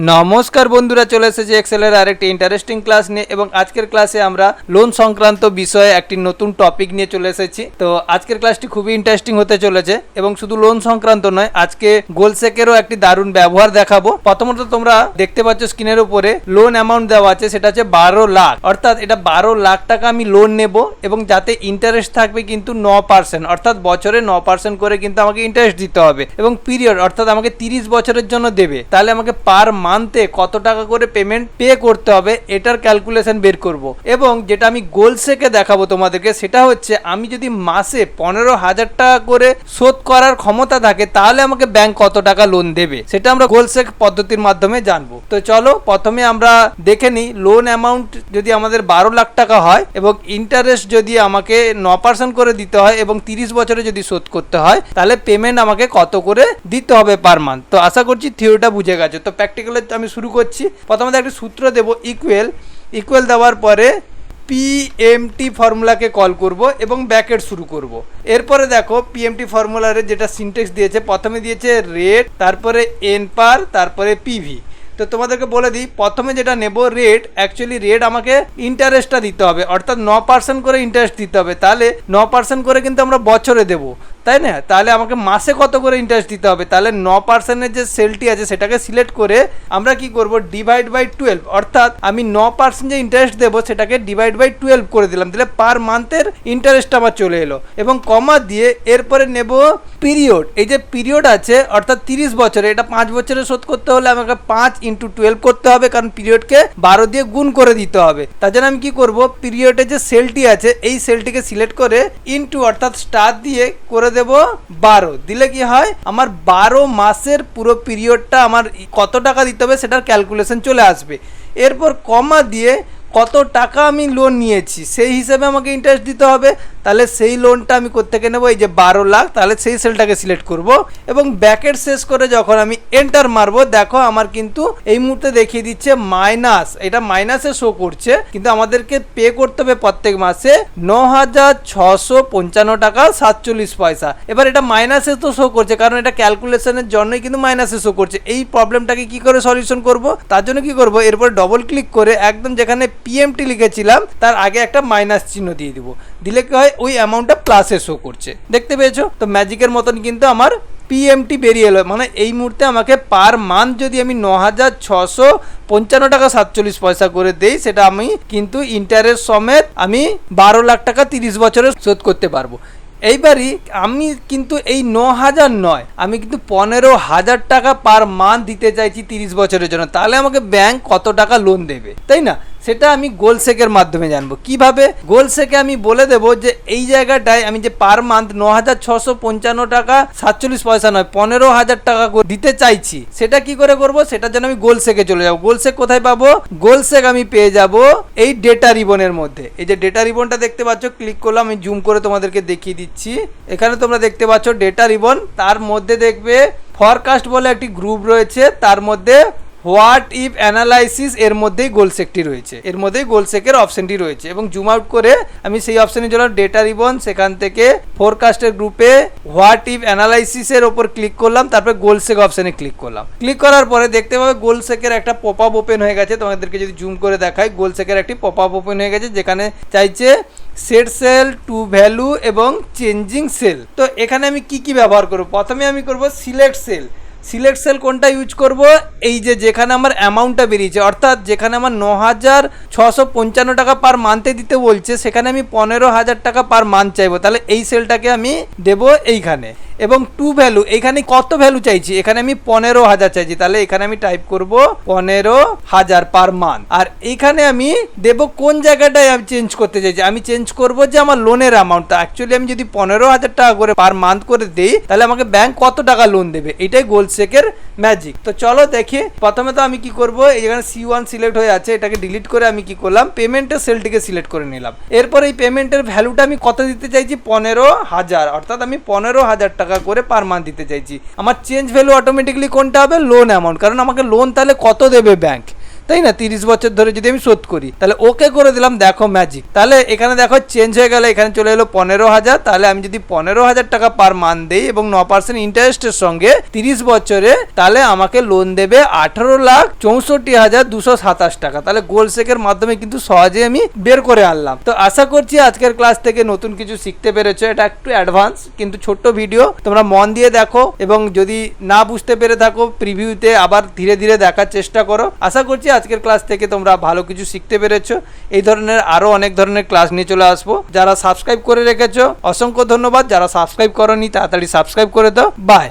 নমস্কার বন্ধুরা, চলে এসেছে এক্সেলের আরেকটি ইন্টারেস্টিং ক্লাস নিয়ে এবং আজকের ক্লাসে আমরা লোন সংক্রান্ত বিষয়ে একটি নতুন টপিক নিয়ে চলে এসেছি। তো আজকের ক্লাসটি খুবই ইন্টারেস্টিং হতে চলেছে এবং শুধু লোন সংক্রান্ত নয়, আজকে গোলসেকেরও একটি দারুণ ব্যবহার দেখাবো। প্রথমত তোমরা দেখতে পাচ্ছ স্ক্রিনের উপরে লোন অ্যামাউন্ট দেওয়া আছে, সেটা হচ্ছে 12 লাখ, অর্থাৎ এটা 12 লাখ টাকা আমি লোন নেব এবং যাতে ইন্টারেস্ট থাকবে কিন্তু 9%, অর্থাৎ বছরে 9% করে কিন্তু আমাকে ইন্টারেস্ট দিতে হবে এবং পিরিয়ড অর্থাৎ আমাকে 30 বছরের জন্য দেবে। তাহলে আমাকে পার মান্থে কত টাকা করে পেমেন্ট পে করতে হবে এটার ক্যালকুলেশন বের করব এবং যেটা আমি গোলসেকে দেখাবো তোমাদেরকে, সেটা হচ্ছে আমি যদি মাসে 15,000 টাকা করে শোধ করার ক্ষমতা থাকে তাহলে আমাকে ব্যাংক কত টাকা লোন দেবে, সেটা আমরা গোলসেক পদ্ধতির মাধ্যমে জানবো। তো চলো প্রথমে আমরা দেখে নিই লোন অ্যামাউন্ট যদি আমাদের 12 লাখ টাকা হয় এবং ইন্টারেস্ট যদি আমাকে 9% করে দিতে হয় এবং 30 বছরে যদি শোধ করতে হয় তাহলে পেমেন্ট আমাকে কত করে দিতে হবে পার মান্থ। তো আশা করছি থিওরিটা বুঝে গেছো। তো প্র্যাকটিক্যালে আমি শুরু করছি। প্রথমে একটা সূত্র দেব, ইকুয়াল দেওয়ার পরে পিএমটি ফর্মুলাকে কল করব এবং ব্র্যাকেট শুরু করব। এরপরে দেখো পিএমটি ফর্মুলার যেটা সিনট্যাক্স দিয়েছে, প্রথমে দিয়েছে রেট, তারপরে এন পার, তারপরে পিভি। তো তোমাদেরকে বলে দিই, প্রথমে যেটা নেব রেট, অ্যাকচুয়ালি রেট আমাকে ইন্টারেস্টটা দিতে হবে, অর্থাৎ 9% করে ইন্টারেস্ট দিতে হবে। তাহলে 9% করে কিন্তু আমরা বছরে দেবো, তাই না? তাহলে আমাকে মাসে কত করে ইন্টারেস্ট দিতে হবে, তাহলে 9%-এর যে সেলটি আছে সেটাকে সিলেক্ট করে আমরা কি করব, ডিভাইড বাই 12, অর্থাৎ আমি 9% যে ইন্টারেস্ট দেবো সেটাকে ডিভাইড বাই 12 করে দিলাম, তাহলে পার মান্থের ইন্টারেস্ট আমার চলে এলো এবং কমা দিয়ে এরপরে নেব পিরিয়ড। এই যে পিরিয়ড আছে অর্থাৎ 30 বছরে, এটা 5 বছরে শোধ করতে হলে আমাকে 5 × 12 করতে হবে, কারণ পিরিয়ডকে 12 দিয়ে গুণ করে দিতে হবে। তার জন্য আমি কি করব, পিরিয়ডের যে সেলটি আছে এই সেলটিকে সিলেক্ট করে ইনটু অর্থাৎ স্টার দিয়ে করে দেব 12, দিলে কি হয় আমার 12 মাসের পুরো পিরিয়ডটা আমার কত টাকা দিতে হবে সেটার ক্যালকুলেশন চলে আসবে। এরপর কমা দিয়ে কত টাকা আমি লোন নিয়েছি সেই হিসাবে আমাকে ইন্টারেস্ট দিতে হবে, তাহলে সেই লোনটা আমি কোত্থেকে নেব, এই যে 12 লাখ, তাহলে সেই সেলটাকে সিলেক্ট করব এবং ব্র্যাকেট শেষ করে যখন আমি এন্টার মারবো, দেখো আমার কিন্তু এই মুহূর্তে দেখিয়ে দিচ্ছে মাইনাস, এটা মাইনাসে শো করছে, কিন্তু আমাদেরকে পে করতে হবে প্রত্যেক মাসে 9,655 টাকা 47 পয়সা। এবার এটা মাইনাসে তো শো করছে কারণ এটা ক্যালকুলেশনের জন্যই কিন্তু মাইনাসে শো করছে। এই প্রবলেমটাকে কি করে সলিউশন করব, তার জন্য কি করব, এরপর ডবল ক্লিক করে একদম যেখানে পিএমটি লিখেছিলাম তার আগে একটা মাইনাস চিহ্ন দিয়ে দিব, দিলে কি হয় ওই অ্যামাউন্টটা প্লাসে শো করছে। দেখতে পেয়েছো তো ম্যাজিকের মতন কিন্তু আমার পিএমটি বেরিয়ে এলো। মানে এই মুহূর্তে আমাকে পার মান্থ যদি আমি 9,655 টাকা 47 পয়সা করে দেই, সেটা আমি কিন্তু ইন্টারেস্ট সমেত আমি 12 লাখ টাকা 30 বছরে শোধ করতে পারবো। এইবারই আমি কিন্তু এই 9,000 নয়, আমি কিন্তু 15,000 টাকা পার মান্থ দিতে চাইছি 30 বছরের জন্য। তাহলে আমাকে ব্যাংক কত টাকা লোন দেবে, তাই না? সেটা আমি গোলসেকের মাধ্যমে জানবো। কিভাবে? গোলসেকে আমি বলে দেব যে এই জায়গাটায় আমি যে পার মান্থ 9,655 টাকা 47 পয়সা নয় 15,000 টাকা দিতে চাইছি, সেটা কি করে করব, সেটার জন্য আমি গোলসেকে চলে যাব। গোলসেক কোথায় পাবো, গোলসেক আমি পেয়ে যাব এই ডেটা রিবনের মধ্যে। এই যে ডেটা রিবনটা দেখতে পাচ্ছ, ক্লিক করলাম, আমি জুম করে তোমাদেরকে দেখিয়ে দিচ্ছি। এখানে তোমরা দেখতে পাচ্ছ ডেটা রিবন, তার মধ্যে দেখবে ফরকাস্ট বলে একটি গ্রুপ রয়েছে, তার মধ্যে হোয়াট ইফ অ্যানালাইসিস এর মধ্যেই গোলসেকটি রয়েছে, এর মধ্যেই গোলসেকের অপশনটি রয়েছে এবং জুম আউট করে আমি সেই অপশনে চলাম ডেটা রিবন, সেখান থেকে ফোরকাস্টের গ্রুপে হোয়াট ইফ অ্যানালাইসিসের ওপর ক্লিক করলাম, তারপরে গোলসেক অপশনে ক্লিক করলাম। ক্লিক করার পরে দেখতে পাবে গোলসেকের একটা পপ আপ ওপেন হয়ে গেছে। তোমাদেরকে যদি জুম করে দেখাই, গোলসেকের একটি পপ আপ ওপেন হয়ে গেছে যেখানে চাইছে সেট সেল, টু ভ্যালু এবং চেঞ্জিং সেল। তো এখানে আমি কি ব্যবহার করব, প্রথমে আমি করব সিলেক্ট সেল। সিলেক্ট সেল কোনটা ইউজ করব, এই যে যেখানে আমার অ্যামাউন্টটা বেরিয়েছে, অর্থাৎ যেখানে আমার 9,655 টাকা পার মান্থে দিতে বলছে সেখানে আমি 15,000 টাকা পার মান্থ চাইবো, তাহলে এই সেলটাকে আমি দেব এইখানে। এবং টু ভ্যালু, এখানে কত ভ্যালু চাইছি, এখানে আমি 15,000 চাইছি, তাহলে এখানে আমি টাইপ করব 15,000 পার মান্থ। আর এইখানে আমি দেব কোন জায়গাটায় আমি চেঞ্জ করতে চাইছি, আমি চেঞ্জ করব যে আমার লোনের অ্যামাউন্টটা। অ্যাকচুয়ালি আমি যদি 15,000 টাকা করে পার মান্থ করে দিই তাহলে আমাকে ব্যাংক কত টাকা লোন দেবে, এটাই গোলসেকের ম্যাজিক। তো চলো দেখি, প্রথমে তো আমি কি করব, এই যেখানে C1 সিলেক্ট হয়ে আছে এটাকে ডিলিট করে আমি কি করলাম, পেমেন্টের সেলটিকে সিলেক্ট করে নিলাম। এরপর এই পেমেন্টের ভ্যালুটা আমি কত দিতে চাইছি, 15,000, অর্থাৎ আমি 15,000 টাকা করে পার মান্থ দিতে চাইছি। আমার চেঞ্জ ভ্যালু অটোমেটিক্যালি কোনটা হবে, লোন অ্যামাউন্ট, কারণ আমাকে লোন তাহলে কত দেবে ব্যাংক, তাই না? 30 বছর ধরে যদি আমি শোধ করি, তাহলে ওকে করে দিলাম, দেখো ম্যাজিক। তাহলে এখানে দেখো চেঞ্জ হয়ে গেল, এখানে চলে এলো 15,000। তাহলে আমি যদি 15,000 টাকা পার মান্থ দেই এবং 9% ইন্টারেস্টের সঙ্গে 30 বছরে, তাহলে আমাকে লোন দেবে 18,64,227 টাকা। তাহলে গোলসেকের মাধ্যমে কিন্তু সহজে আমি বের করে আনলাম। তো আশা করছি আজকের ক্লাস থেকে নতুন কিছু শিখতে পেরেছো। এটা একটু অ্যাডভান্স কিন্তু ছোট্ট ভিডিও, তোমরা মন দিয়ে দেখো এবং যদি না বুঝতে পেরে থাকো প্রিভিউতে আবার ধীরে ধীরে দেখার চেষ্টা করো। আশা করছি আজকের ক্লাস থেকে তোমরা ভালো কিছু শিখতে পেরেছো। এই ধরনের আরো অনেক ধরনের ক্লাস নিয়ে চলে আসবো। যারা সাবস্ক্রাইব করে রেখেছো অসংখ্য ধন্যবাদ, যারা সাবস্ক্রাইব করোনি তাড়াতাড়ি সাবস্ক্রাইব করে দাও। বাই।